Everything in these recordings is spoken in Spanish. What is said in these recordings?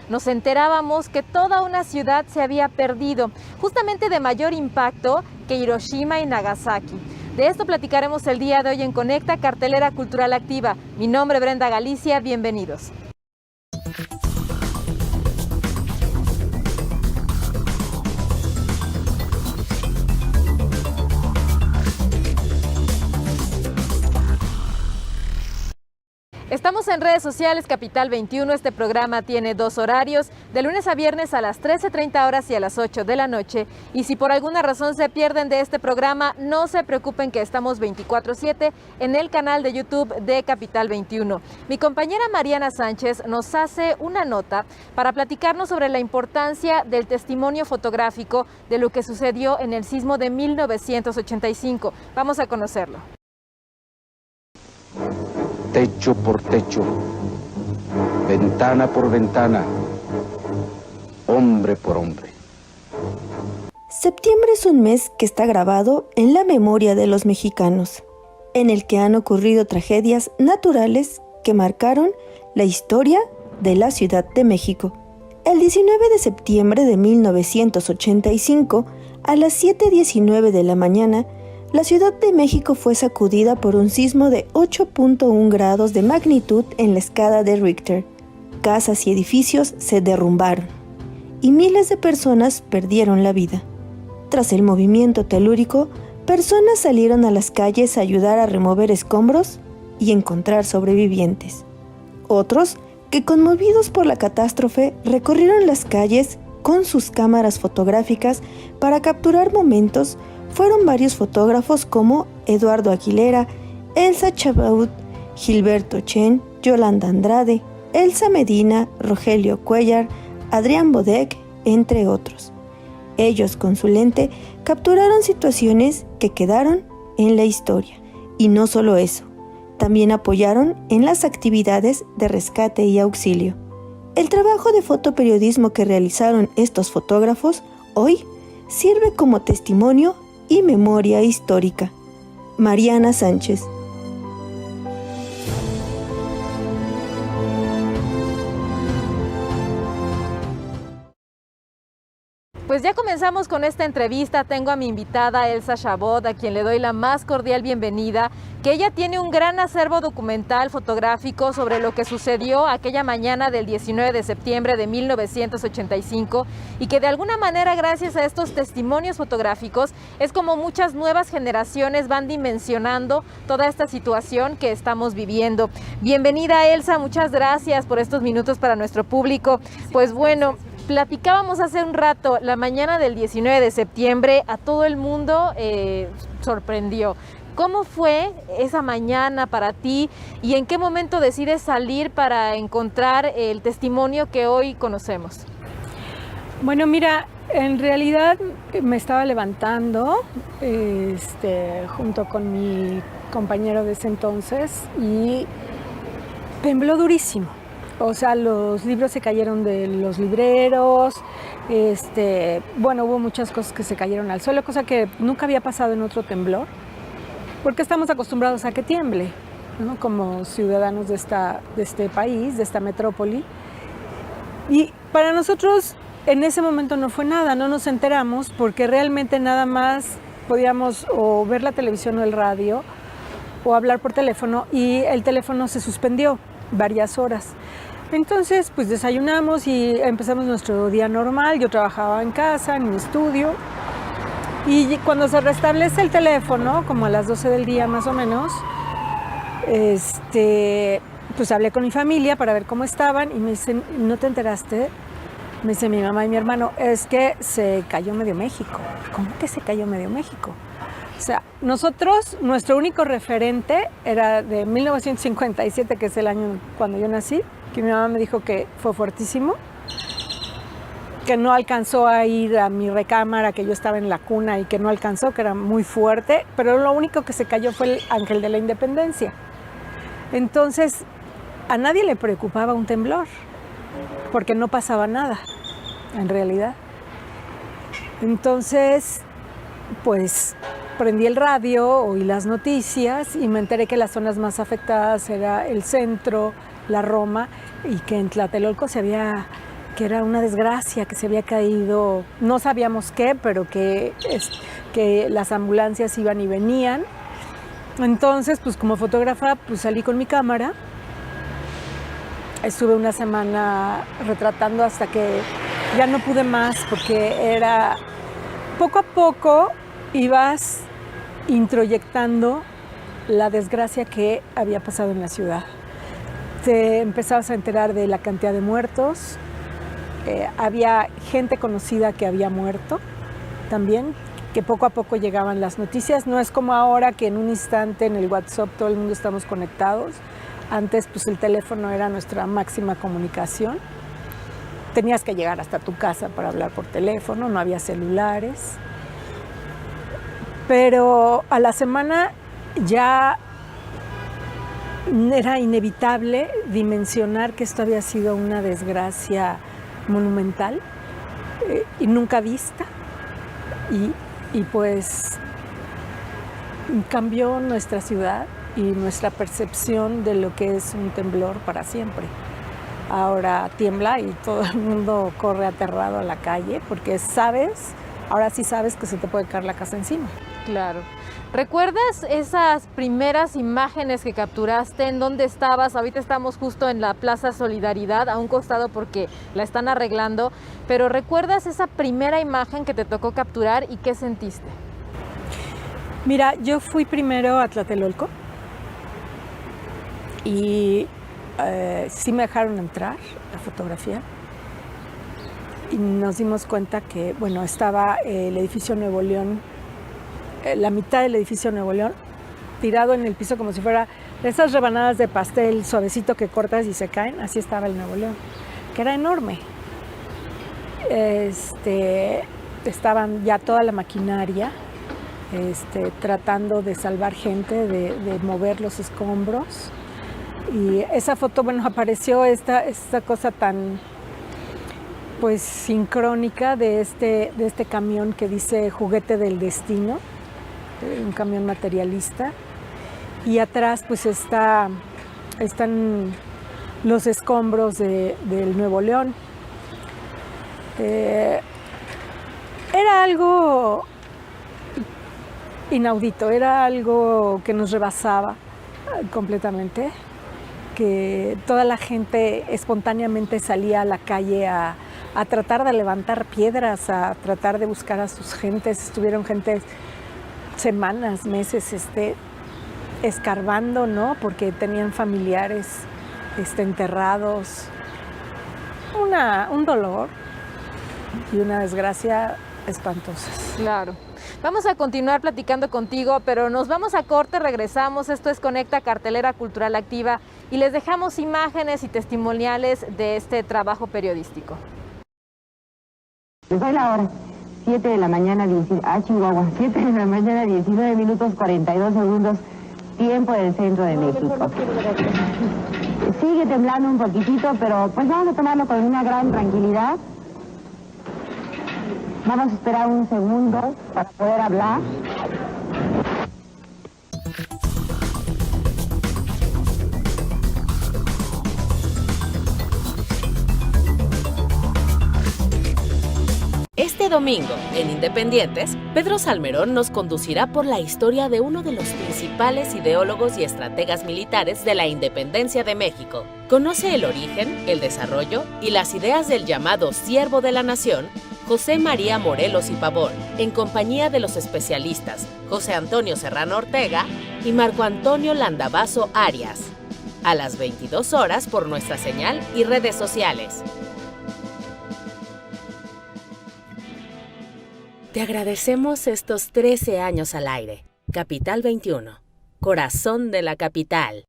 nos enterábamos que toda una ciudad se había perdido, justamente de mayor impacto que Hiroshima y Nagasaki. De esto platicaremos el día de hoy en Conecta, cartelera cultural activa. Mi nombre es Brenda Galicia, bienvenidos. Estamos en redes sociales Capital 21, este programa tiene 2 horarios, de lunes a viernes a las 13:30 horas y a las 8 de la noche. Y si por alguna razón se pierden de este programa, no se preocupen que estamos 24/7 en el canal de YouTube de Capital 21. Mi compañera Mariana Sánchez nos hace una nota para platicarnos sobre la importancia del testimonio fotográfico de lo que sucedió en el sismo de 1985. Vamos a conocerlo. Techo por techo, ventana por ventana, hombre por hombre. Septiembre es un mes que está grabado en la memoria de los mexicanos, en el que han ocurrido tragedias naturales que marcaron la historia de la Ciudad de México. El 19 de septiembre de 1985, a las 7:19 de la mañana, la Ciudad de México fue sacudida por un sismo de 8.1 grados de magnitud en la escala de Richter. Casas y edificios se derrumbaron y miles de personas perdieron la vida. Tras el movimiento telúrico, personas salieron a las calles a ayudar a remover escombros y encontrar sobrevivientes. Otros, que conmovidos por la catástrofe, recorrieron las calles con sus cámaras fotográficas para capturar momentos. Fueron varios fotógrafos como Eduardo Aguilera, Elsa Chabaud, Gilberto Chen, Yolanda Andrade, Elsa Medina, Rogelio Cuellar, Adrián Bodek, entre otros. Ellos con su lente capturaron situaciones que quedaron en la historia. Y no solo eso, también apoyaron en las actividades de rescate y auxilio. El trabajo de fotoperiodismo que realizaron estos fotógrafos hoy sirve como testimonio y memoria histórica. Mariana Sánchez. Pues ya comenzamos con esta entrevista. Tengo a mi invitada Elsa Chabaud, a quien le doy la más cordial bienvenida, que ella tiene un gran acervo documental fotográfico sobre lo que sucedió aquella mañana del 19 de septiembre de 1985 y que de alguna manera, gracias a estos testimonios fotográficos, es como muchas nuevas generaciones van dimensionando toda esta situación que estamos viviendo. Bienvenida, Elsa, muchas gracias por estos minutos para nuestro público. Pues bueno, platicábamos hace un rato, la mañana del 19 de septiembre a todo el mundo sorprendió. ¿Cómo fue esa mañana para ti y en qué momento decides salir para encontrar el testimonio que hoy conocemos? Bueno, mira, en realidad me estaba levantando junto con mi compañero de ese entonces y tembló durísimo. O sea, los libros se cayeron de los libreros, hubo muchas cosas que se cayeron al suelo, cosa que nunca había pasado en otro temblor, porque estamos acostumbrados a que tiemble, ¿no? Como ciudadanos de este país, de esta metrópoli. Y para nosotros en ese momento no fue nada, no nos enteramos, porque realmente nada más podíamos o ver la televisión o el radio o hablar por teléfono y el teléfono se suspendió varias horas. Entonces, pues desayunamos y empezamos nuestro día normal. Yo trabajaba en casa, en mi estudio. Y cuando se restablece el teléfono, como a las 12 del día más o menos, pues hablé con mi familia para ver cómo estaban y me dicen, ¿no te enteraste? Me dice mi mamá y mi hermano, es que se cayó medio México. ¿Cómo que se cayó medio México? O sea, nosotros, nuestro único referente era de 1957, que es el año cuando yo nací, que mi mamá me dijo que fue fuertísimo, que no alcanzó a ir a mi recámara, que yo estaba en la cuna y que no alcanzó, que era muy fuerte, pero lo único que se cayó fue el Ángel de la Independencia. Entonces, a nadie le preocupaba un temblor, porque no pasaba nada, en realidad. Entonces, pues prendí el radio, oí las noticias y me enteré que las zonas más afectadas era el centro, la Roma, y que en Tlatelolco se había que era una desgracia, que se había caído, no sabíamos qué, pero que las ambulancias iban y venían. Entonces, pues como fotógrafa, pues salí con mi cámara. Estuve una semana retratando hasta que ya no pude más, porque era poco a poco ibas introyectando la desgracia que había pasado en la ciudad. Te empezabas a enterar de la cantidad de muertos, había gente conocida que había muerto también, que poco a poco llegaban las noticias. No es como ahora que en un instante en el WhatsApp todo el mundo estamos conectados. Antes pues el teléfono era nuestra máxima comunicación. Tenías que llegar hasta tu casa para hablar por teléfono, no había celulares. Pero a la semana ya era inevitable dimensionar que esto había sido una desgracia monumental y nunca vista. Y pues cambió nuestra ciudad y nuestra percepción de lo que es un temblor para siempre. Ahora tiembla y todo el mundo corre aterrado a la calle porque ahora sí sabes que se te puede caer la casa encima. Claro. ¿Recuerdas esas primeras imágenes que capturaste? ¿En dónde estabas? Ahorita estamos justo en la Plaza Solidaridad, a un costado porque la están arreglando, pero ¿recuerdas esa primera imagen que te tocó capturar y qué sentiste? Mira, yo fui primero a Tlatelolco y sí me dejaron entrar a fotografiar y nos dimos cuenta que, bueno, estaba el edificio Nuevo León, la mitad del edificio Nuevo León, tirado en el piso como si fuera esas rebanadas de pastel suavecito que cortas y se caen. Así estaba el Nuevo León, que era enorme. Estaban ya toda la maquinaria tratando de salvar gente, de mover los escombros. Y esa foto, bueno, apareció esta cosa tan pues sincrónica de este camión que dice Juguete del Destino, un camión materialista, y atrás pues están los escombros del Nuevo León. Era algo inaudito, era algo que nos rebasaba completamente, que toda la gente espontáneamente salía a la calle a tratar de levantar piedras, a tratar de buscar a sus gentes. Estuvieron gentes semanas, meses escarbando, ¿no? Porque tenían familiares enterrados. Un dolor y una desgracia espantosas. Claro. Vamos a continuar platicando contigo, pero nos vamos a corte, regresamos. Esto es Conecta, cartelera cultural activa, y les dejamos imágenes y testimoniales de este trabajo periodístico. Les doy la hora, 7 de la mañana, Chihuahua, 7 de la mañana, 19 minutos 42 segundos, tiempo del centro de México. Sigue temblando un poquitito, pero pues vamos a tomarlo con una gran tranquilidad. Vamos a esperar un segundo para poder hablar. Este domingo, en Independientes, Pedro Salmerón nos conducirá por la historia de uno de los principales ideólogos y estrategas militares de la independencia de México. Conoce el origen, el desarrollo y las ideas del llamado Siervo de la Nación, José María Morelos y Pavón, en compañía de los especialistas José Antonio Serrano Ortega y Marco Antonio Landavazo Arias, a las 22 horas por nuestra señal y redes sociales. Te agradecemos estos 13 años al aire. Capital 21, corazón de la capital.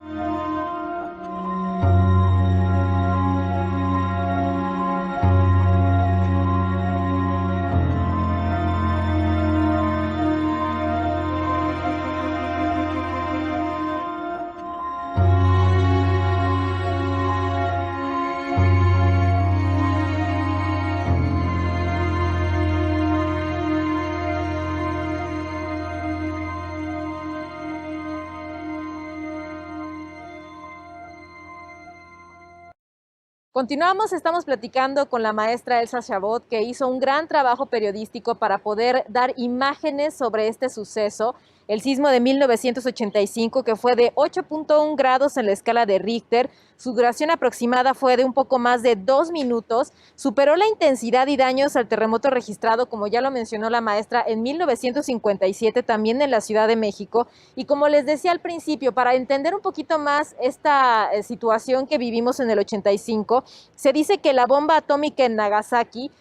Continuamos, estamos platicando con la maestra Elsa Chabot, que hizo un gran trabajo periodístico para poder dar imágenes sobre este suceso, el sismo de 1985, que fue de 8.1 grados en la escala de Richter. Su duración aproximada fue de un poco más de 2 minutos, superó la intensidad y daños al terremoto registrado, como ya lo mencionó la maestra, en 1957, también en la Ciudad de México. Y como les decía al principio, para entender un poquito más esta situación que vivimos en el 85, se dice que la bomba atómica en Nagasaki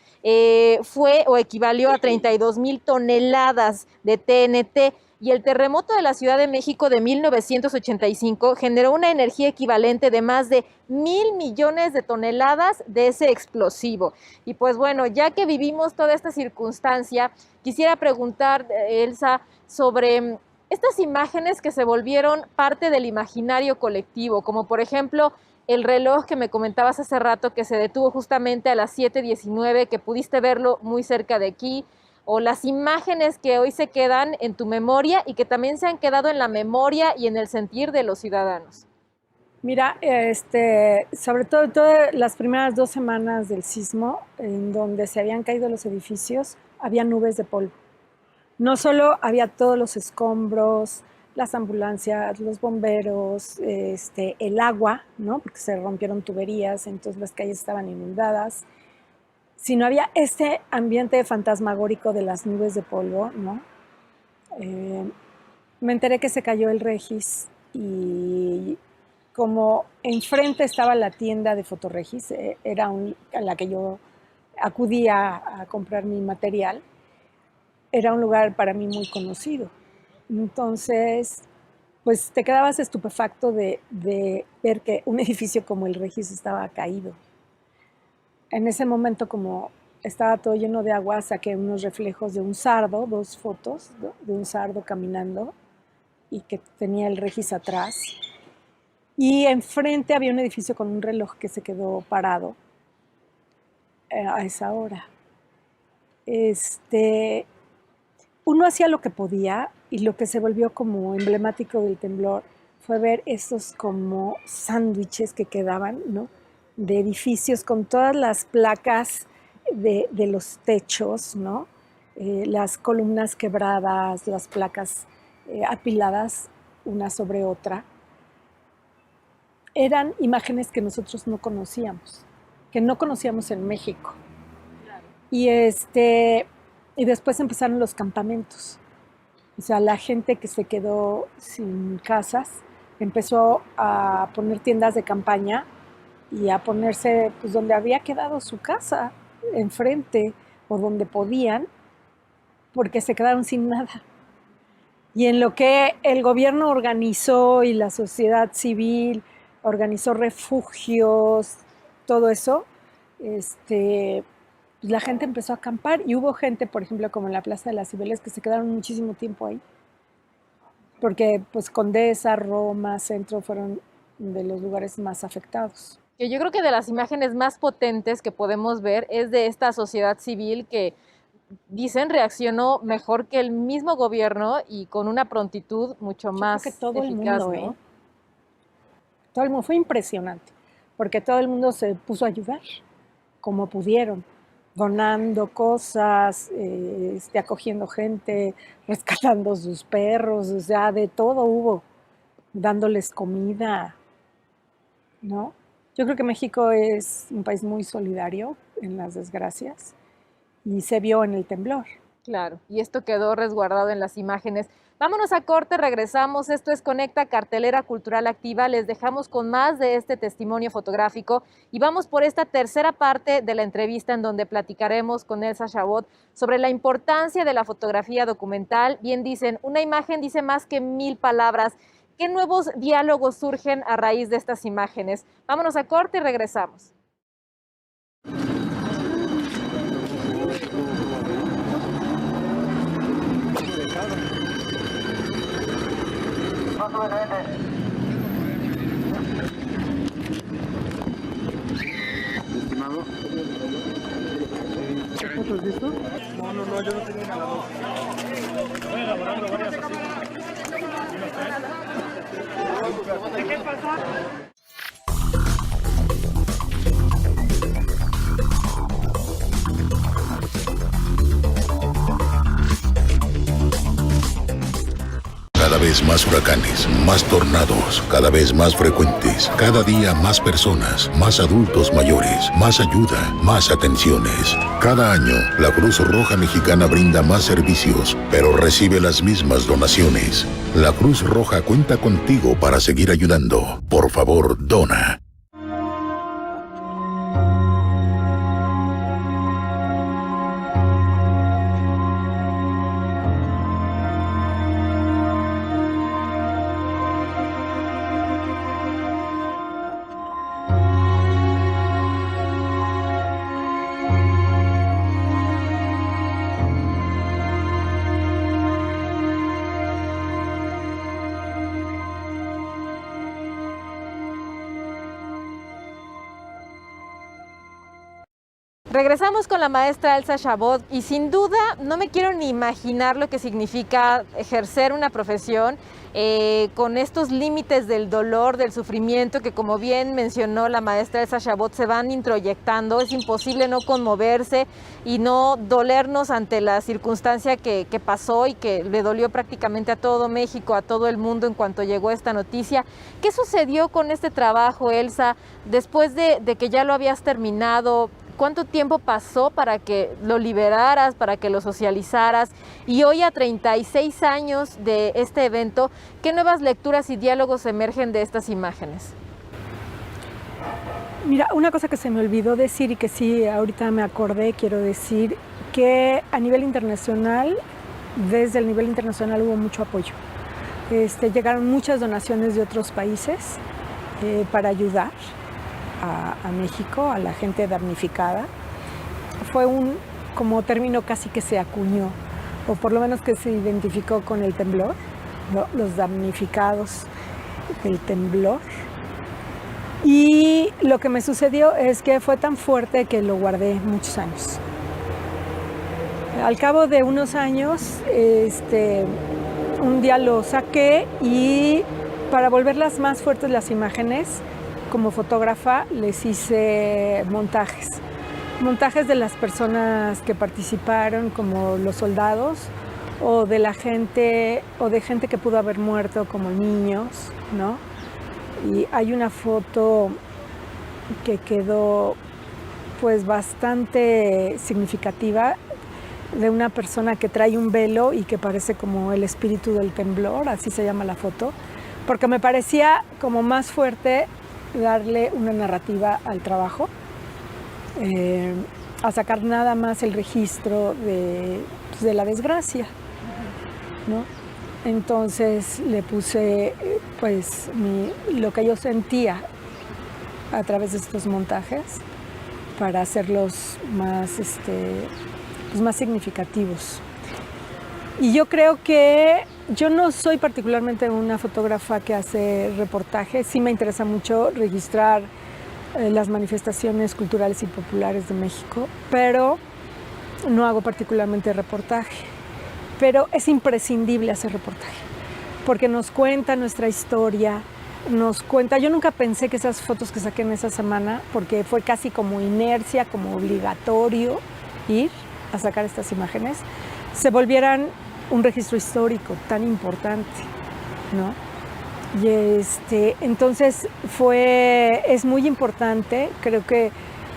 fue o equivalió a 32,000 toneladas de TNT, y el terremoto de la Ciudad de México de 1985 generó una energía equivalente de más de 1,000 millones de toneladas de ese explosivo. Y pues bueno, ya que vivimos toda esta circunstancia, quisiera preguntar, Elsa, sobre estas imágenes que se volvieron parte del imaginario colectivo, como por ejemplo el reloj que me comentabas hace rato, que se detuvo justamente a las 7:19, que pudiste verlo muy cerca de aquí, o las imágenes que hoy se quedan en tu memoria y que también se han quedado en la memoria y en el sentir de los ciudadanos. Mira, sobre todo todas las primeras 2 semanas del sismo, en donde se habían caído los edificios, había nubes de polvo. No solo había todos los escombros, las ambulancias, los bomberos, el agua, ¿no? Porque se rompieron tuberías, entonces las calles estaban inundadas, sino había este ambiente fantasmagórico de las nubes de polvo, ¿no? Me enteré que se cayó el Regis y como enfrente estaba la tienda de Fotorregis, era a la que yo acudía a comprar mi material, era un lugar para mí muy conocido. Entonces, pues te quedabas estupefacto de ver que un edificio como el Regis estaba caído. En ese momento, como estaba todo lleno de agua, saqué unos reflejos de un sardo, 2 fotos de un sardo caminando y que tenía el Regis atrás. Y enfrente había un edificio con un reloj que se quedó parado a esa hora. Uno hacía lo que podía, y lo que se volvió como emblemático del temblor fue ver estos como sándwiches que quedaban, ¿no? De edificios con todas las placas de los techos, ¿no? Las columnas quebradas, las placas apiladas una sobre otra. Eran imágenes que nosotros no conocíamos en México. Y después empezaron los campamentos. O sea, la gente que se quedó sin casas empezó a poner tiendas de campaña y a ponerse pues donde había quedado su casa, enfrente o donde podían, porque se quedaron sin nada. Y en lo que el gobierno organizó y la sociedad civil organizó refugios, todo eso, la gente empezó a acampar y hubo gente, por ejemplo, como en la Plaza de las Cibeles, que se quedaron muchísimo tiempo ahí. Porque pues Condesa, Roma, Centro fueron de los lugares más afectados. Yo creo que de las imágenes más potentes que podemos ver es de esta sociedad civil que, dicen, reaccionó mejor que el mismo gobierno y con una prontitud mucho más eficaz. Todo el mundo, ¿no? Todo el mundo, fue impresionante, porque todo el mundo se puso a ayudar como pudieron, donando cosas, acogiendo gente, rescatando sus perros, o sea, de todo hubo, dándoles comida, ¿no? Yo creo que México es un país muy solidario en las desgracias y se vio en el temblor. Claro, y esto quedó resguardado en las imágenes. Vámonos a corte, regresamos. Esto es Conecta, Cartelera Cultural Activa. Les dejamos con más de este testimonio fotográfico y vamos por esta tercera parte de la entrevista en donde platicaremos con Elsa Chabot sobre la importancia de la fotografía documental. Bien dicen, una imagen dice más que 1000 palabras. ¿Qué nuevos diálogos surgen a raíz de estas imágenes? Vámonos a corte y regresamos. Estimado. ¿Qué fotos listo? No, yo no tengo nada. Estoy elaborando varias así. ¿Qué pasa? vez más huracanes, más tornados, cada vez más frecuentes, cada día más personas, más adultos mayores, más ayuda, más atenciones. Cada año, la Cruz Roja Mexicana brinda más servicios, pero recibe las mismas donaciones. La Cruz Roja cuenta contigo para seguir ayudando. Por favor, dona. Regresamos con la maestra Elsa Chabot y sin duda no me quiero ni imaginar lo que significa ejercer una profesión con estos límites del dolor, del sufrimiento que, como bien mencionó la maestra Elsa Chabot, se van introyectando. Es imposible no conmoverse y no dolernos ante la circunstancia que pasó y que le dolió prácticamente a todo México, a todo el mundo en cuanto llegó esta noticia. ¿Qué sucedió con este trabajo, Elsa, después de que ya lo habías terminado? ¿Cuánto tiempo pasó para que lo liberaras, para que lo socializaras? Y hoy, a 36 años de este evento, ¿qué nuevas lecturas y diálogos emergen de estas imágenes? Mira, una cosa que se me olvidó decir y que sí, ahorita me acordé, quiero decir que a nivel internacional, desde el nivel internacional hubo mucho apoyo. Llegaron muchas donaciones de otros países para ayudar a México, a la gente damnificada. Fue como término casi que se acuñó, o por lo menos que se identificó con el temblor, ¿no? Los damnificados del temblor. Y lo que me sucedió es que fue tan fuerte que lo guardé muchos años. Al cabo de unos años, un día lo saqué y para volverlas más fuertes las imágenes, como fotógrafa les hice montajes de las personas que participaron, como los soldados, o de la gente, o de gente que pudo haber muerto, como niños, ¿no? Y hay una foto que quedó pues bastante significativa de una persona que trae un velo y que parece como el espíritu del temblor, así se llama la foto, porque me parecía como más fuerte darle una narrativa al trabajo, a sacar nada más el registro de la desgracia, ¿no? Entonces le puse pues lo que yo sentía a través de estos montajes para hacerlos más, pues más significativos. Y yo creo que yo no soy particularmente una fotógrafa que hace reportajes. Sí me interesa mucho registrar las manifestaciones culturales y populares de México, pero no hago particularmente reportaje. Pero es imprescindible hacer reportaje, porque nos cuenta nuestra historia, nos cuenta. Yo nunca pensé que esas fotos que saqué en esa semana, porque fue casi como inercia, como obligatorio ir a sacar estas imágenes, se volvieran un registro histórico tan importante, ¿no? Y entonces es muy importante, creo que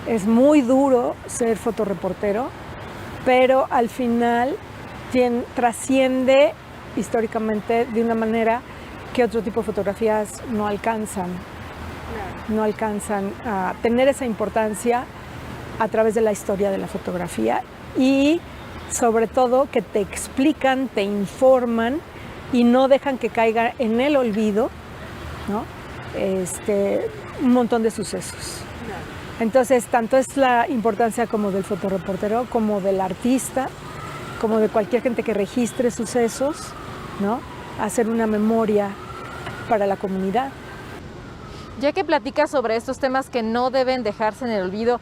es muy duro ser fotoreportero, pero al final trasciende históricamente de una manera que otro tipo de fotografías no alcanzan a tener esa importancia a través de la historia de la fotografía y sobre todo que te explican, te informan y no dejan que caiga en el olvido, ¿no? Un montón de sucesos. Entonces, tanto es la importancia como del fotoreportero, como del artista, como de cualquier gente que registre sucesos, ¿no? Hacer una memoria para la comunidad. Ya que platicas sobre estos temas que no deben dejarse en el olvido,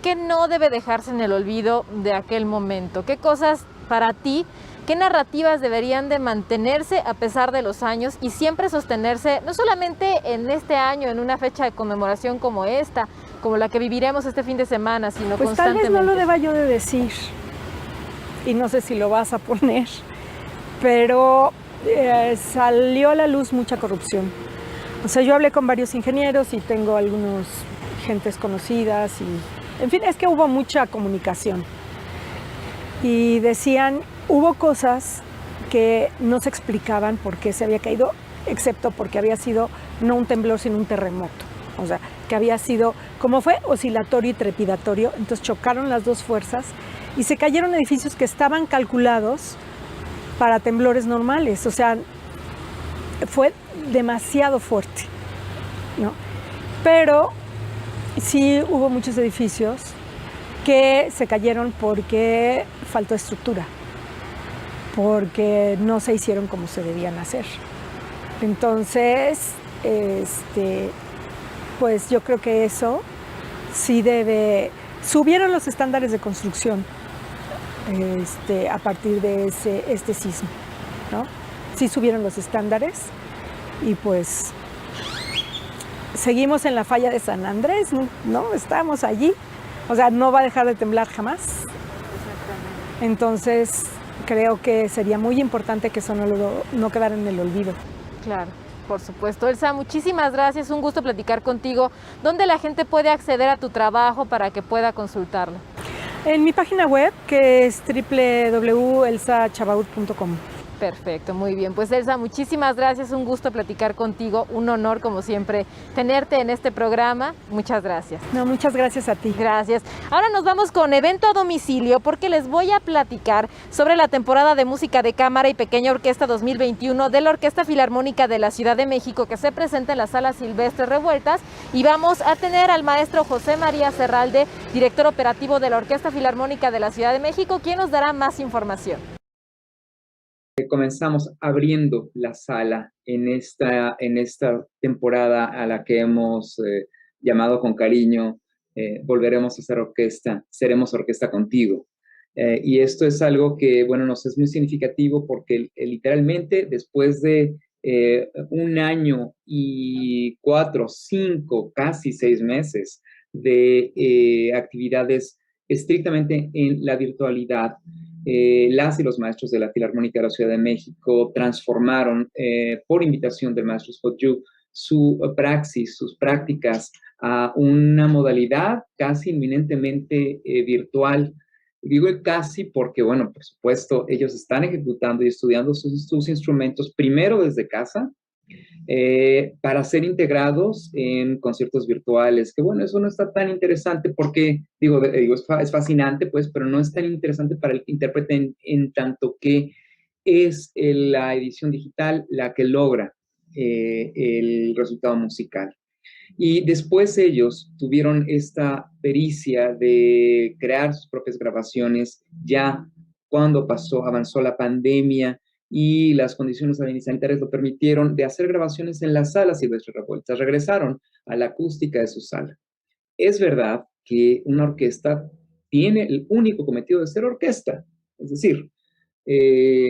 ¿qué no debe dejarse en el olvido de aquel momento? ¿Qué cosas para ti, qué narrativas deberían de mantenerse a pesar de los años y siempre sostenerse, no solamente en este año, en una fecha de conmemoración como esta, como la que viviremos este fin de semana, sino pues constantemente? Tal vez no lo deba yo de decir, y no sé si lo vas a poner, pero salió a la luz mucha corrupción. O sea, yo hablé con varios ingenieros y tengo algunos gentes conocidas y, en fin, es que hubo mucha comunicación. Y decían, hubo cosas que no se explicaban por qué se había caído, excepto porque había sido no un temblor, sino un terremoto. O sea, que había sido, como fue, oscilatorio y trepidatorio. Entonces chocaron las dos fuerzas y se cayeron edificios que estaban calculados para temblores normales. O sea, fue demasiado fuerte, ¿no? Pero sí hubo muchos edificios que se cayeron porque faltó estructura, porque no se hicieron como se debían hacer. Entonces, pues yo creo que eso sí subieron los estándares de construcción a partir de este sismo, ¿no? Sí subieron los estándares y pues seguimos en la falla de San Andrés, ¿no? Estamos allí, o sea, no va a dejar de temblar jamás. Entonces, creo que sería muy importante que eso no quedara en el olvido. Claro, por supuesto. Elsa, muchísimas gracias, un gusto platicar contigo. ¿Dónde la gente puede acceder a tu trabajo para que pueda consultarlo? En mi página web, que es www.elsachabaud.com. Perfecto, muy bien. Pues Elsa, muchísimas gracias, un gusto platicar contigo, un honor como siempre tenerte en este programa. Muchas gracias. No, muchas gracias a ti. Gracias. Ahora nos vamos con evento a domicilio porque les voy a platicar sobre la temporada de música de cámara y pequeña orquesta 2021 de la Orquesta Filarmónica de la Ciudad de México que se presenta en la Sala Silvestre Revueltas y vamos a tener al maestro José María Serralde, director operativo de la Orquesta Filarmónica de la Ciudad de México, quien nos dará más información. Comenzamos abriendo la sala en esta temporada a la que hemos llamado con cariño Volveremos a ser orquesta, seremos orquesta contigo. Y esto es algo que, bueno, nos es muy significativo porque literalmente después de 1 año y 4, 5, casi 6 meses de actividades estrictamente en la virtualidad, las y los maestros de la Filarmónica de la Ciudad de México transformaron, por invitación del maestro Scott Yu, su praxis, sus prácticas a una modalidad casi inminentemente virtual. Digo casi porque, bueno, por supuesto, ellos están ejecutando y estudiando sus instrumentos primero desde casa, para ser integrados en conciertos virtuales, que bueno, eso no está tan interesante porque, es fascinante, pues, pero no es tan interesante para el intérprete en tanto que es la edición digital la que logra el resultado musical. Y después ellos tuvieron esta pericia de crear sus propias grabaciones ya cuando avanzó la pandemia y las condiciones sanitarias lo permitieron, de hacer grabaciones en las salas Silvestre Revueltas. Regresaron a la acústica de su sala. Es verdad que una orquesta tiene el único cometido de ser orquesta, es decir,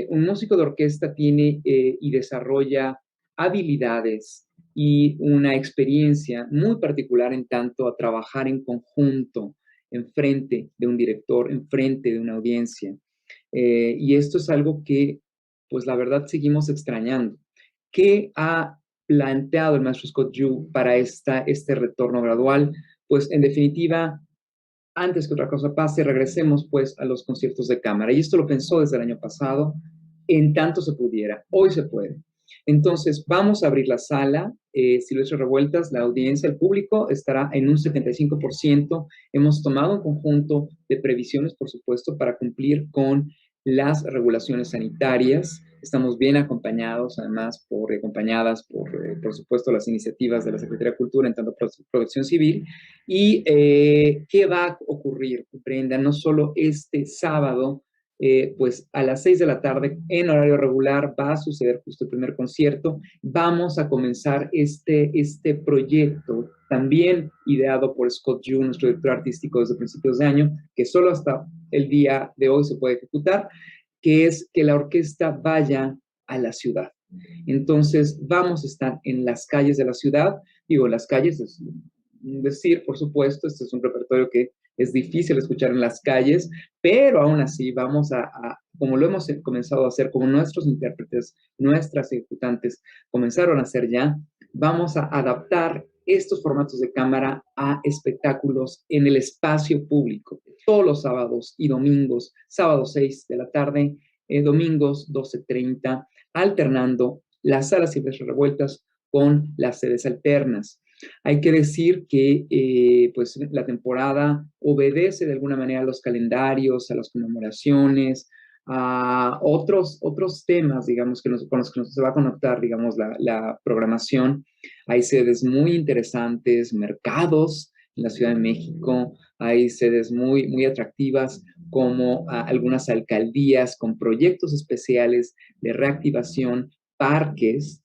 un músico de orquesta tiene y desarrolla habilidades y una experiencia muy particular en tanto a trabajar en conjunto, enfrente de un director, enfrente de una audiencia. Y esto es algo que, pues la verdad, seguimos extrañando. ¿Qué ha planteado el maestro Scott Yu para este retorno gradual? Pues, en definitiva, antes que otra cosa pase, regresemos pues a los conciertos de cámara. Y esto lo pensó desde el año pasado, en tanto se pudiera. Hoy se puede. Entonces, vamos a abrir la sala, Silvestre Revueltas, la audiencia, el público estará en un 75%. Hemos tomado un conjunto de previsiones, por supuesto, para cumplir con las regulaciones sanitarias. Estamos bien acompañados, además, acompañadas por supuesto, las iniciativas de la Secretaría de Cultura en tanto Protección Civil. ¿Y qué va a ocurrir, Brenda? No solo este sábado, pues a las 6 de la tarde, en horario regular, va a suceder justo el primer concierto. Vamos a comenzar este proyecto, también ideado por Scott Yu, nuestro director artístico desde principios de año, que solo hasta el día de hoy se puede ejecutar, que es que la orquesta vaya a la ciudad. Entonces, vamos a estar en las calles de la ciudad. Digo, las calles es decir, por supuesto, este es un repertorio que es difícil escuchar en las calles, pero aún así vamos como lo hemos comenzado a hacer, como nuestros intérpretes, nuestras ejecutantes comenzaron a hacer ya, vamos a adaptar estos formatos de cámara a espectáculos en el espacio público, todos los sábados y domingos, sábados 6 de la tarde, domingos 12:30, alternando las salas silvestres revueltas con las sedes alternas. Hay que decir que pues la temporada obedece de alguna manera a los calendarios, a las conmemoraciones, a otros temas, digamos, con los que se va a conectar, digamos, la programación. Hay sedes muy interesantes, mercados en la Ciudad de México, hay sedes muy atractivas como algunas alcaldías con proyectos especiales de reactivación, parques.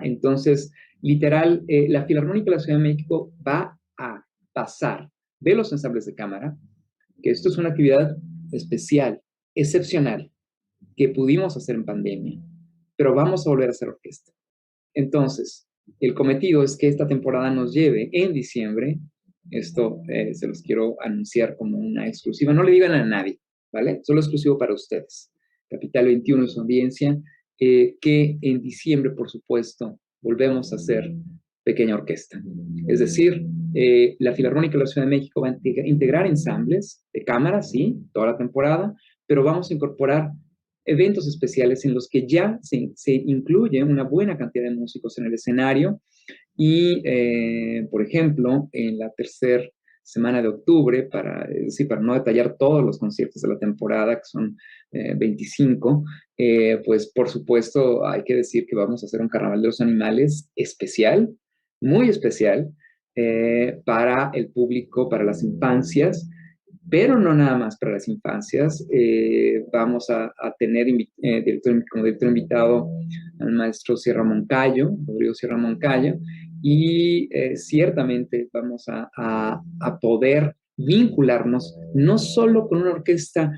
Entonces, literal, la Filarmónica de la Ciudad de México va a pasar de los ensambles de cámara, que esto es una actividad especial, excepcional, que pudimos hacer en pandemia, pero vamos a volver a hacer orquesta. Entonces, el cometido es que esta temporada nos lleve en diciembre, esto se los quiero anunciar como una exclusiva, no le digan a nadie, ¿vale? Solo exclusivo para ustedes. Capital 21 y su audiencia, que en diciembre, por supuesto, volvemos a hacer pequeña orquesta. Es decir, la Filarmónica de la Ciudad de México va a integrar ensambles de cámara, sí, toda la temporada, pero vamos a incorporar eventos especiales en los que ya se incluye una buena cantidad de músicos en el escenario y, por ejemplo, en la tercera semana de octubre, para no detallar todos los conciertos de la temporada, que son 25, pues por supuesto hay que decir que vamos a hacer un Carnaval de los Animales especial, muy especial, para el público, para las infancias, pero no nada más para las infancias. Vamos a tener como director invitado al maestro Rodrigo Sierra Moncayo, y ciertamente vamos a poder vincularnos no solo con una orquesta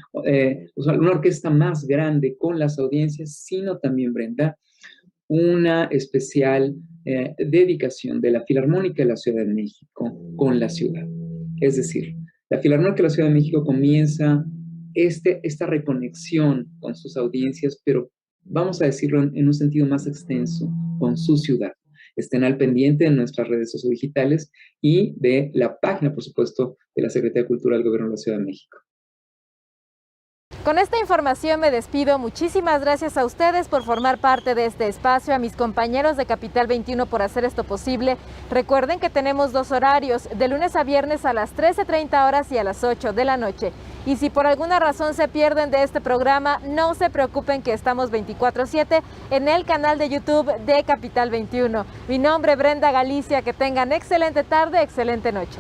más grande con las audiencias, sino también, Brenda, una especial dedicación de la Filarmónica de la Ciudad de México con la ciudad. Es decir, la Filarmónica de la Ciudad de México comienza esta reconexión con sus audiencias, pero vamos a decirlo en un sentido más extenso, con su ciudad. Estén al pendiente de nuestras redes sociodigitales y de la página, por supuesto, de la Secretaría de Cultura del Gobierno de la Ciudad de México. Con esta información me despido. Muchísimas gracias a ustedes por formar parte de este espacio, a mis compañeros de Capital 21 por hacer esto posible. Recuerden que tenemos 2 horarios, de lunes a viernes a las 13:30 horas y a las 8 de la noche. Y si por alguna razón se pierden de este programa, no se preocupen que estamos 24/7 en el canal de YouTube de Capital 21. Mi nombre es Brenda Galicia, que tengan excelente tarde, excelente noche.